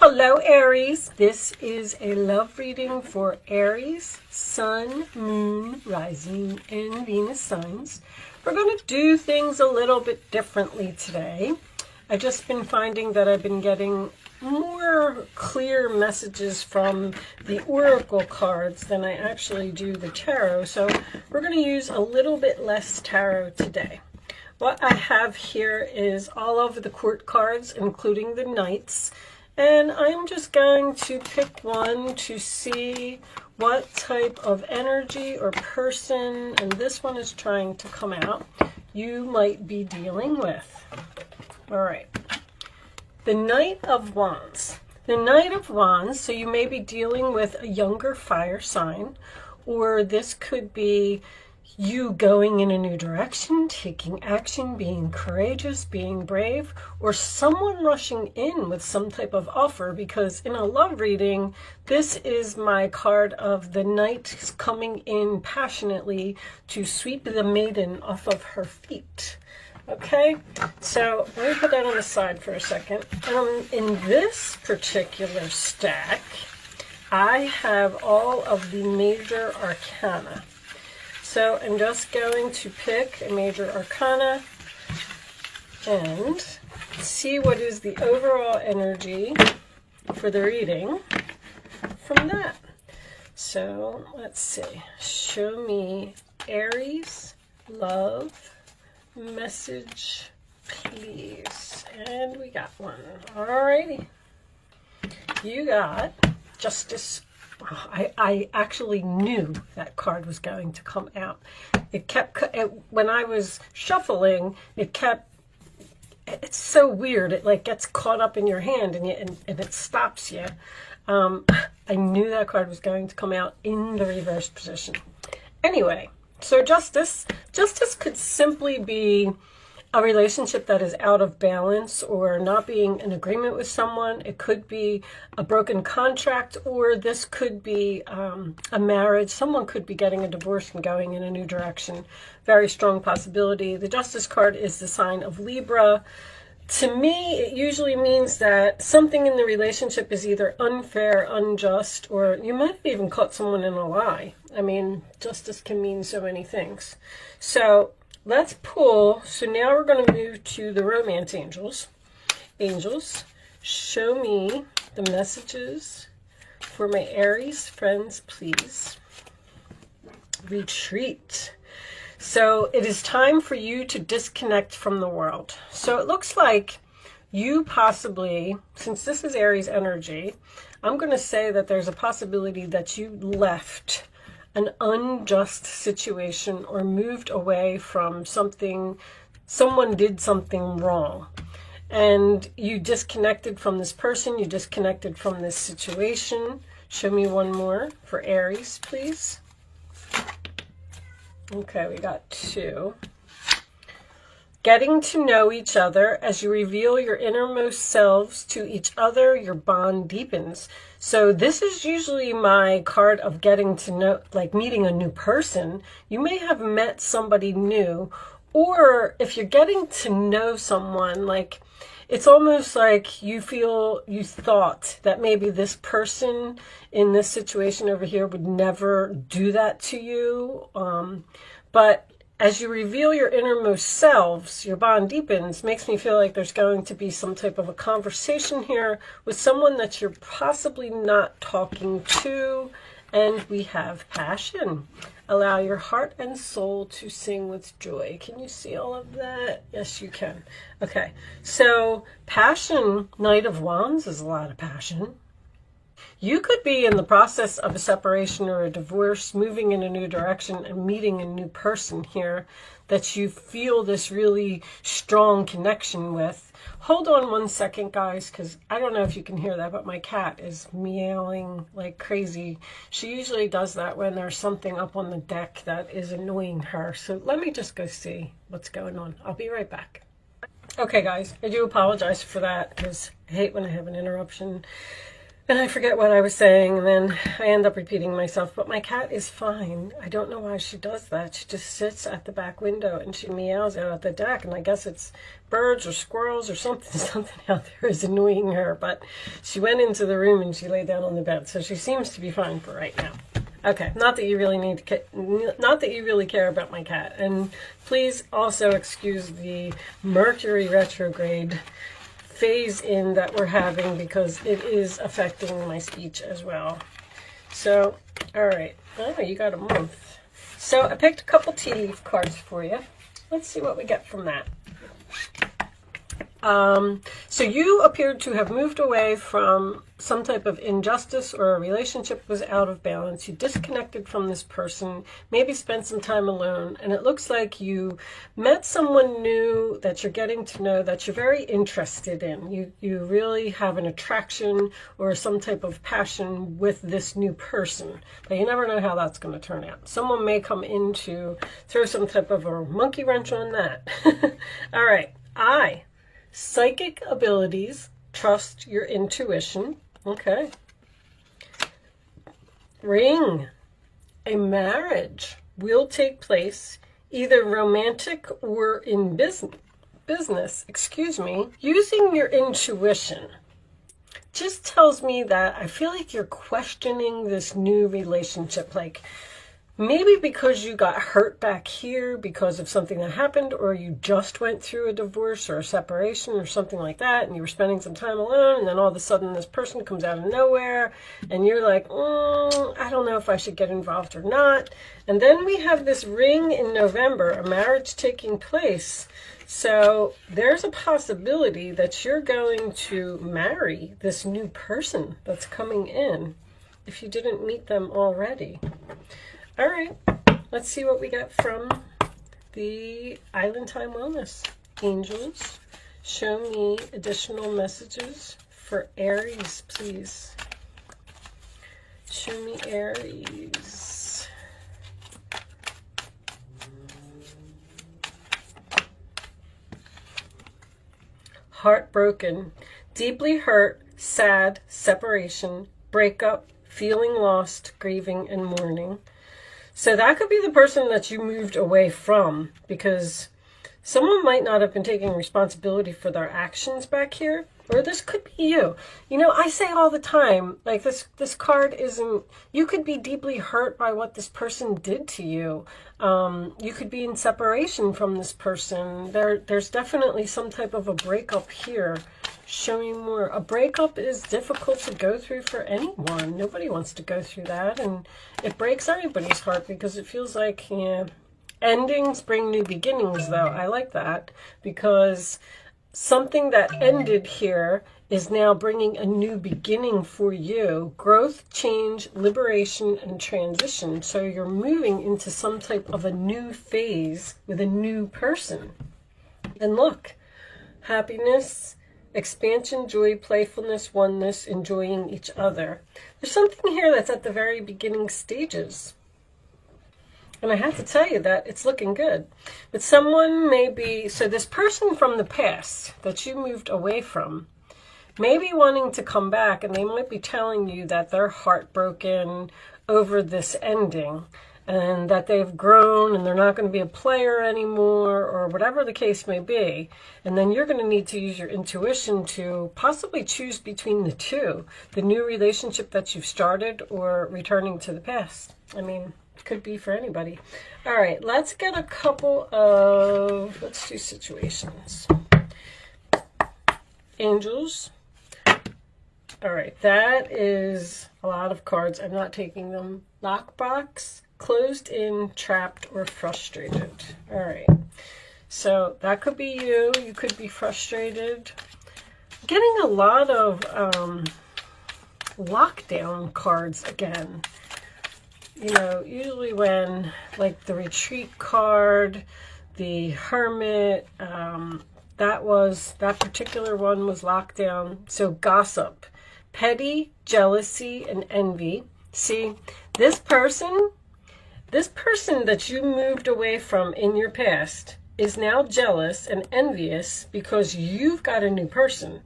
Hello Aries, this is a love reading for Aries, Sun, Moon, Rising, and Venus signs. We're going to do things a little bit differently today. I've just been finding that I've been getting more clear messages from the oracle cards than I actually do the tarot, so we're going to use a little bit less tarot today. What I have here is all of the court cards, including the knights. And I'm just going to pick one to see what type of energy or person, and this one is trying to come out, you might be dealing with. All right. The Knight of Wands. The Knight of Wands, so you may be dealing with a younger fire sign, or this could be you going in a new direction, taking action, being courageous, being brave, or someone rushing in with some type of offer, because in a love reading, this is my card of the knight coming in passionately to sweep the maiden off of her feet. Okay, so let me put that on the side for a second. In this particular stack, I have all of the major arcana. So I'm just going to pick a major arcana and see what is the overall energy for the reading from that. So let's see. Show me Aries Love message, please. And we got one. Alrighty. You got Justice. I actually knew that card was going to come out. It kept, when I was shuffling, it's so weird. It like gets caught up in your hand and it stops you. I knew that card was going to come out in the reverse position. Anyway, so Justice could simply be a relationship that is out of balance or not being in agreement with someone. It could be a broken contract, or this could be a marriage. Someone could be getting a divorce and going in a new direction. Very strong possibility. The Justice card is the sign of Libra. To me, it usually means that something in the relationship is either unfair, unjust, or you might have even caught someone in a lie. I mean, justice can mean so many things. So let's pull. So now we're going to move to the romance angels. Angels, show me the messages for my Aries friends, please. Retreat. So it is time for you to disconnect from the world. So it looks like you possibly, since this is Aries energy, I'm going to say that there's a possibility that you left an unjust situation or moved away from something, someone did something wrong. And you disconnected from this person, you disconnected from this situation. Show me one more for Aries, please. Okay, we got two. Getting to know each other. As you reveal your innermost selves to each other, your bond deepens. So this is usually my card of getting to know, like meeting a new person. You may have met somebody new, or if you're getting to know someone, like it's almost like you thought that maybe this person in this situation over here would never do that to you. But as you reveal your innermost selves, your bond deepens, makes me feel like there's going to be some type of a conversation here with someone that you're possibly not talking to. And we have passion. Allow your heart and soul to sing with joy. Can you see all of that? Yes, you can. Okay, so passion, Knight of Wands is a lot of passion. You could be in the process of a separation or a divorce, moving in a new direction and meeting a new person here that you feel this really strong connection with. Hold on one second, guys, because I don't know if you can hear that, but my cat is meowing like crazy. She usually does that when there's something up on the deck that is annoying her. So let me just go see what's going on. I'll be right back. Okay, guys, I do apologize for that because I hate when I have an interruption. And I forget what I was saying, and then I end up repeating myself. But my cat is fine. I don't know why she does that. She just sits at the back window and she meows out at the deck. And I guess it's birds or squirrels or something. Something out there is annoying her. But she went into the room and she lay down on the bed. So she seems to be fine for right now. Okay, not that you really need to, not that you really care about my cat. And please also excuse the Mercury retrograde phase in that we're having, because it is affecting my speech as well. So, all right. Oh, you got a month. So I picked a couple tea leaf cards for you. Let's see what we get from that. So you appeared to have moved away from some type of injustice, or a relationship was out of balance. You disconnected from this person, maybe spent some time alone, and it looks like you met someone new that you're getting to know, that you're very interested in. You really have an attraction or some type of passion with this new person, but you never know how that's going to turn out. Someone may come in to throw some type of a monkey wrench on that. All right. Psychic abilities, trust your intuition. Okay. Ring. A marriage will take place, either romantic or in business, using your intuition. Just tells me that I feel like you're questioning this new relationship, like maybe because you got hurt back here because of something that happened, or you just went through a divorce or a separation or something like that, and you were spending some time alone, and then all of a sudden this person comes out of nowhere, and you're like, I don't know if I should get involved or not. And then we have this ring in November, a marriage taking place. So there's a possibility that you're going to marry this new person that's coming in, if you didn't meet them already. All right, let's see what we get from the Island Time Wellness. Angels, show me additional messages for Aries, please. Show me Aries. Heartbroken, deeply hurt, sad, separation, breakup, feeling lost, grieving, and mourning. So that could be the person that you moved away from, because someone might not have been taking responsibility for their actions back here, or this could be you. You know, I say all the time, like this card isn't, you could be deeply hurt by what this person did to you. You could be in separation from this person. There's definitely some type of a breakup here. Show me more. A breakup is difficult to go through for anyone. Nobody wants to go through that, and it breaks everybody's heart because it feels like, yeah, endings bring new beginnings, though. I like that, because something that ended here is now bringing a new beginning for you. Growth, change, liberation, and transition. So you're moving into some type of a new phase with a new person. And look, happiness, expansion, joy, playfulness, oneness, enjoying each other. There's something here that's at the very beginning stages. And I have to tell you that it's looking good. But someone may be, so this person from the past that you moved away from may be wanting to come back, and they might be telling you that they're heartbroken over this ending, and that they've grown and they're not going to be a player anymore, or whatever the case may be. And then you're going to need to use your intuition to possibly choose between the two, the new relationship that you've started or returning to the past. I mean, it could be for anybody. All right, let's get a couple of, let's do situations. Angels. All right, that is a lot of cards. I'm not taking them. Lockbox. Closed in, trapped, or frustrated. All right. So that could be you. You could be frustrated. I'm getting a lot of lockdown cards again. You know, usually when, like the retreat card, the hermit, that particular one was lockdown. So gossip, petty, jealousy, and envy. See, this person that you moved away from in your past is now jealous and envious because you've got a new person.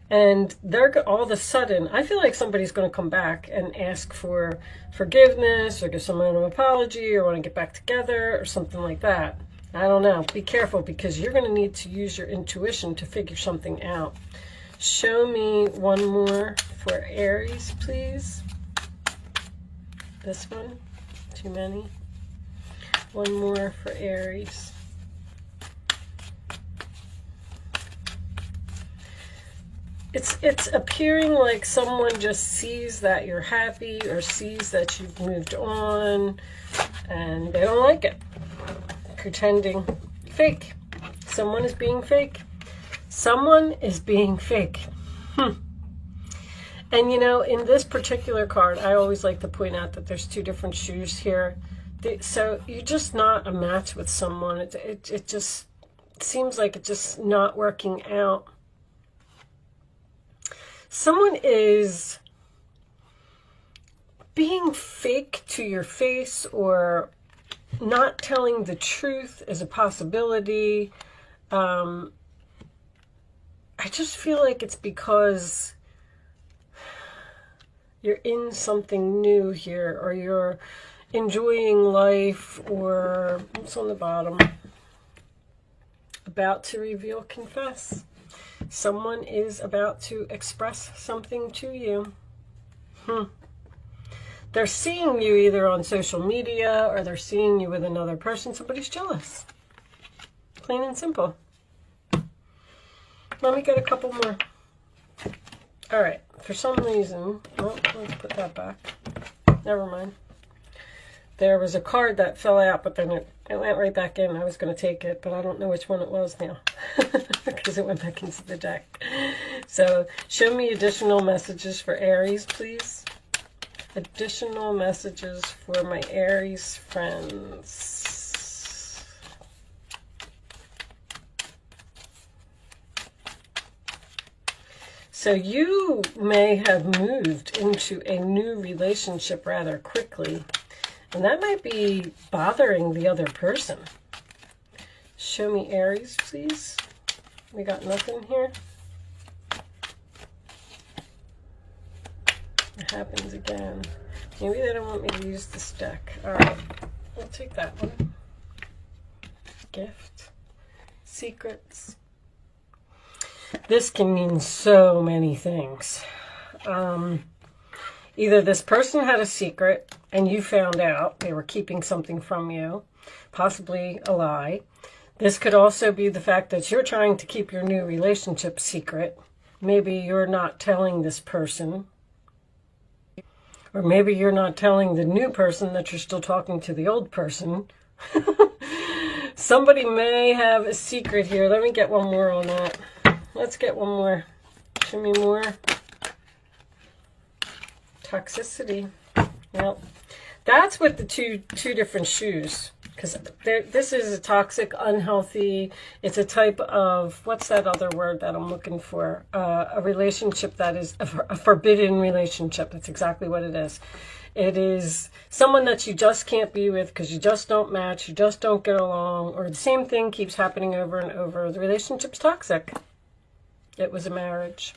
And they're all of a sudden, I feel like somebody's going to come back and ask for forgiveness or give someone an apology or want to get back together or something like that. I don't know. Be careful, because you're going to need to use your intuition to figure something out. Show me one more for Aries, please. This one. Too many. One more for Aries. It's appearing like someone just sees that you're happy or sees that you've moved on and they don't like it. Pretending. Fake. Someone is being fake. Someone is being fake. And you know, in this particular card, I always like to point out that there's two different shoes here. So you're just not a match with someone. It just seems like it's just not working out. Someone is being fake to your face, or not telling the truth is a possibility. I just feel like it's because you're in something new here, or you're enjoying life, or what's on the bottom? About to reveal, confess. Someone is about to express something to you. They're seeing you either on social media or they're seeing you with another person. Somebody's jealous. Plain and simple. Let me get a couple more. All right. For some reason, oh, let's put that back. Never mind. There was a card that fell out, but then it went right back in. I was going to take it, but I don't know which one it was now because it went back into the deck. So show me additional messages for Aries, please. Additional messages for my Aries friends. So you may have moved into a new relationship rather quickly. And that might be bothering the other person. Show me Aries, please. We got nothing here. It happens again. Maybe they don't want me to use this deck. All right, we'll take that one. Gift. Secrets. This can mean so many things. Either this person had a secret and you found out they were keeping something from you, possibly a lie. This could also be the fact that you're trying to keep your new relationship secret. Maybe you're not telling this person. Or maybe you're not telling the new person that you're still talking to the old person. Somebody may have a secret here. Let me get one more on that. Let's get one more. Show me more. Toxicity. Well, that's with the two different shoes, because this is a toxic, unhealthy. It's a type of, what's that other word that I'm looking for? A relationship that is a forbidden relationship. That's exactly what it is. It is someone that you just can't be with because you just don't match, you just don't get along, or the same thing keeps happening over and over. The relationship's toxic. It was a marriage.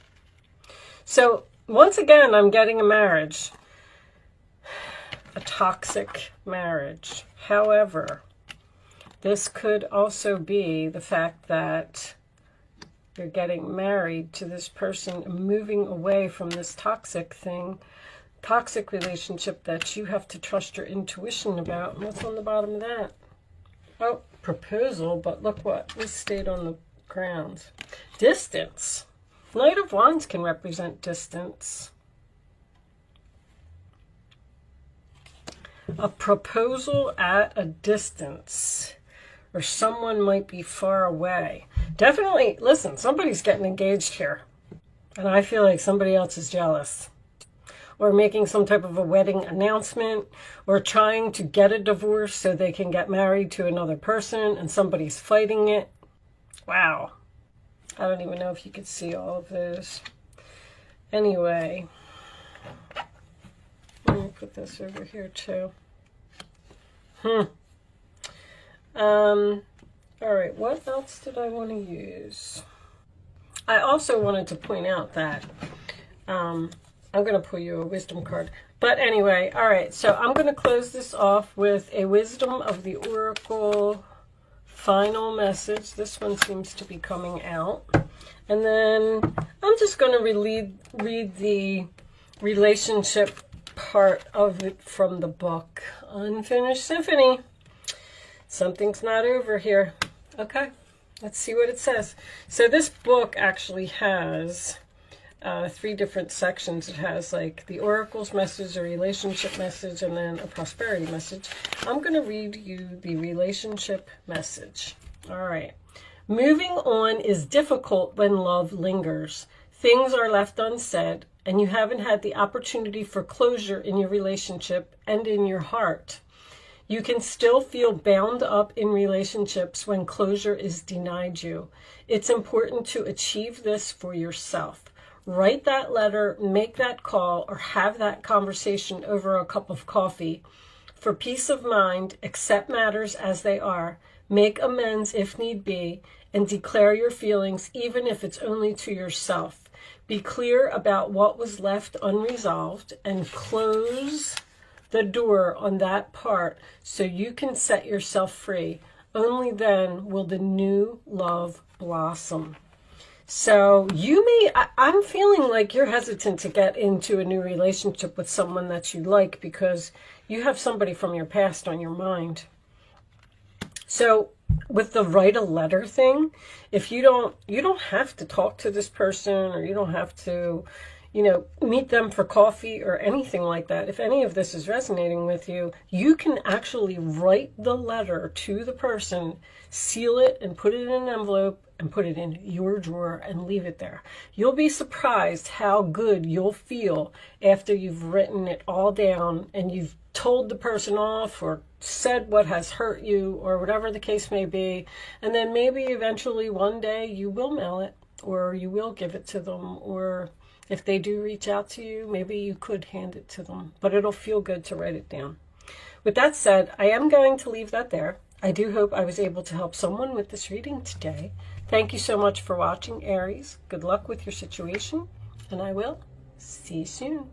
So once again, I'm getting a marriage. A toxic marriage. However, this could also be the fact that you're getting married to this person, moving away from this toxic thing, toxic relationship that you have to trust your intuition about. And what's on the bottom of that? Oh, proposal, but look what, this stayed on the ground. Distance. Knight of Wands can represent distance. A proposal at a distance, or someone might be far away. Definitely, listen, somebody's getting engaged here, and I feel like somebody else is jealous, or making some type of a wedding announcement, or trying to get a divorce so they can get married to another person, and somebody's fighting it. Wow. I don't even know if you could see all of those. Anyway, let me put this over here too. All right, what else did I want to use? I also wanted to point out that I'm going to pull you a wisdom card. But anyway, all right, so I'm going to close this off with a Wisdom of the Oracle final message. This one seems to be coming out. And then I'm just going to read the relationship part of it from the book, Unfinished Symphony. Something's not over here. Okay, let's see what it says. So this book actually has 3 different sections. It has like the Oracle's message, a relationship message, and then a prosperity message. I'm going to read you the relationship message. All right. Moving on is difficult when love lingers. Things are left unsaid, and you haven't had the opportunity for closure in your relationship and in your heart. You can still feel bound up in relationships when closure is denied you. It's important to achieve this for yourself. Write that letter, make that call, or have that conversation over a cup of coffee. For peace of mind, accept matters as they are, make amends if need be, and declare your feelings even if it's only to yourself. Be clear about what was left unresolved and close the door on that part so you can set yourself free. Only then will the new love blossom. So I'm feeling like you're hesitant to get into a new relationship with someone that you like because you have somebody from your past on your mind. So with the write a letter thing, if you don't have to talk to this person, or you don't have to, meet them for coffee or anything like that. If any of this is resonating with you, you can actually write the letter to the person, seal it, and put it in an envelope and put it in your drawer and leave it there. You'll be surprised how good you'll feel after you've written it all down and you've told the person off or said what has hurt you or whatever the case may be. And then maybe eventually one day you will mail it, or you will give it to them, or if they do reach out to you, maybe you could hand it to them, but it'll feel good to write it down. With that said, I am going to leave that there. I do hope I was able to help someone with this reading today. Thank you so much for watching, Aries. Good luck with your situation, and I will see you soon.